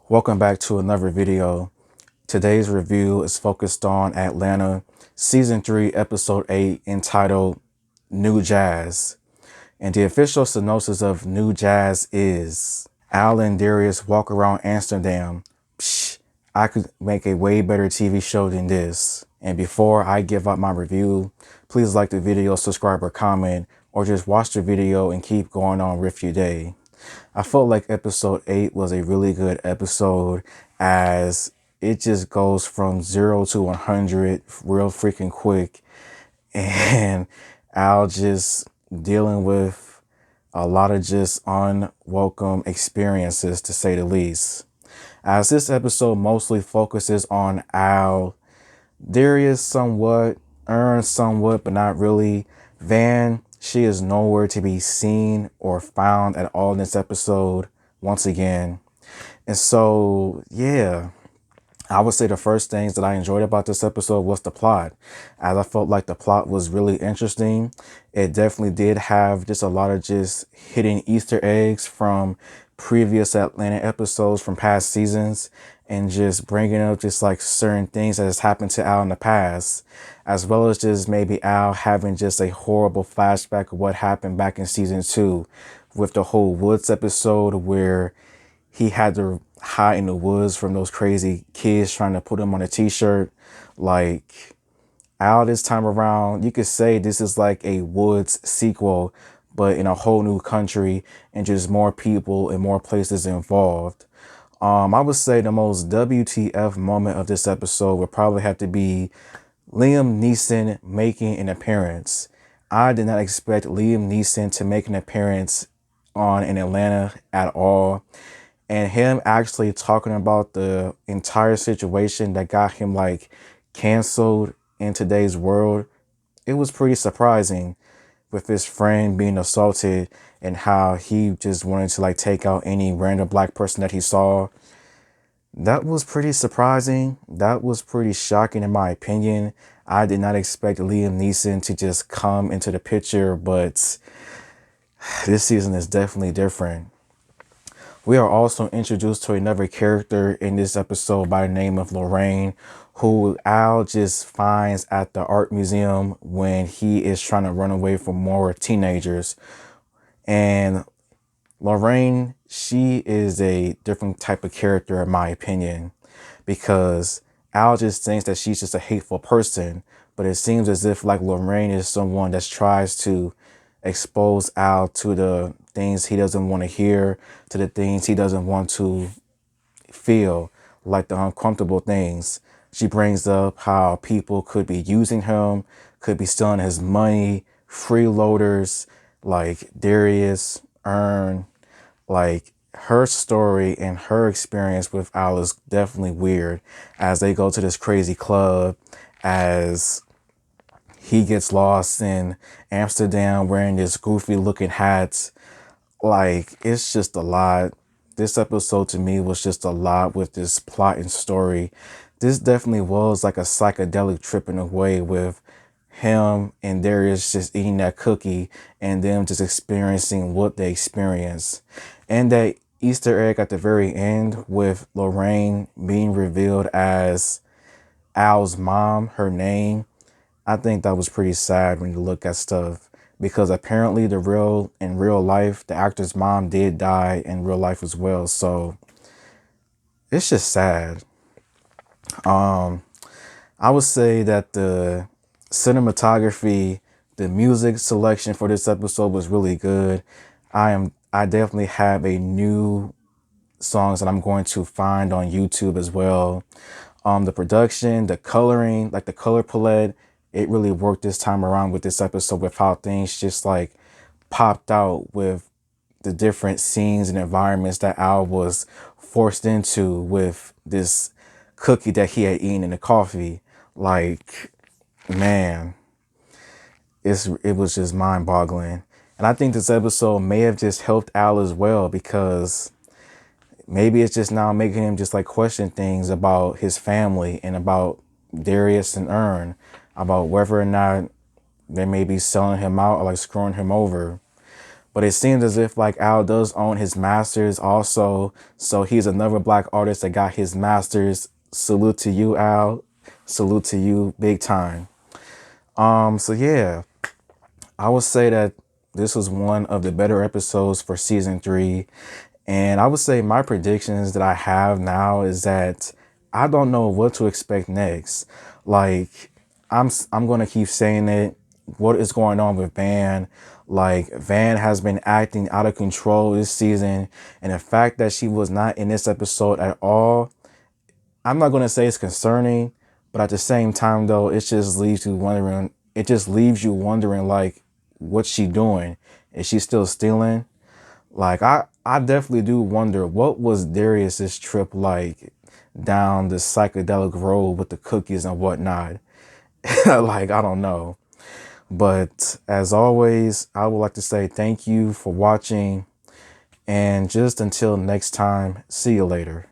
Welcome back to another video. Today's review is focused on Atlanta Season 3, Episode 8, entitled New Jazz. And the official synopsis of New Jazz is: Al and Darius walk around Amsterdam. Psh, I could make a way better TV show than this. And before I give up my review, please like the video, subscribe or comment, or just watch the video and keep going on with your day. I felt like episode 8 was a really good episode, as it just goes from 0 to 100 real freaking quick. And Al just dealing with a lot of just unwelcome experiences, to say the least. As this episode mostly focuses on Al, Darius somewhat, Earn somewhat, but not really. Van, she is nowhere to be seen or found at all in this episode, once again. And so, yeah, I would say the first things that I enjoyed about this episode was the plot, as I felt like the plot was really interesting. It definitely did have just a lot of just hidden Easter eggs from previous Atlanta episodes from past seasons, and just bringing up just like certain things that has happened to Al in the past, as well as just maybe Al having just a horrible flashback of what happened back in season 2 with the whole Woods episode, where he had to hide in the woods from those crazy kids trying to put him on a t-shirt. Like, Al this time around, you could say this is like a Woods sequel, but in a whole new country and just more people and more places involved. I would say the most WTF moment of this episode would probably have to be Liam Neeson making an appearance. I did not expect Liam Neeson to make an appearance on in Atlanta at all. And him actually talking about the entire situation that got him like canceled in today's world, it was pretty surprising, with his friend being assaulted and how he just wanted to like take out any random black person that he saw. That was pretty surprising. That was pretty shocking in my opinion. I did not expect Liam Neeson to just come into the picture, but this season is definitely different. We are also introduced to another character in this episode by the name of Lorraine, who Al just finds at the art museum when he is trying to run away from more teenagers. And Lorraine, she is a different type of character in my opinion, because Al just thinks that she's just a hateful person, but it seems as if like Lorraine is someone that tries to expose Al to the things he doesn't want to hear, to the things he doesn't want to feel, like the uncomfortable things. She brings up how people could be using him, could be stealing his money, freeloaders like Darius, Earn. Like, her story and her experience with Al is definitely weird, as they go to this crazy club, as he gets lost in Amsterdam wearing this goofy looking hat. Like, it's just a lot. This episode to me was just a lot with this plot and story. This definitely was like a psychedelic trip in a way, with him and Darius just eating that cookie and them just experiencing what they experienced. And that Easter egg at the very end with Lorraine being revealed as Al's mom, her name, I think that was pretty sad when you look at stuff, because apparently in real life, the actor's mom did die in real life as well. So it's just sad. I would say that the cinematography, the music selection for this episode was really good. I definitely have a new songs that I'm going to find on YouTube as well. The production, the coloring, like the color palette, it really worked this time around with this episode, with how things just like popped out with the different scenes and environments that Al was forced into with this cookie that he had eaten in the coffee. Like, man, it was just mind boggling. And I think this episode may have just helped Al as well, because maybe it's just now making him just like question things about his family and about Darius and Earn, about whether or not they may be selling him out or like screwing him over. But it seems as if like Al does own his masters also. So he's another black artist that got his masters. Salute to you, Al. Salute to you big time. So yeah, I would say that this was one of the better episodes for season 3. And I would say my predictions that I have now is that I don't know what to expect next. Like I'm going to keep saying it. What is going on with Van? Like Van has been acting out of control this season, and the fact that she was not in this episode at all, I'm not going to say it's concerning, but at the same time though, it just leaves you wondering. It just leaves you wondering like, what's she doing? Is she still stealing? Like I definitely do wonder what was Darius's trip like down the psychedelic road with the cookies and whatnot. Like I don't know. But as always, I would like to say thank you for watching, and just until next time, see you later.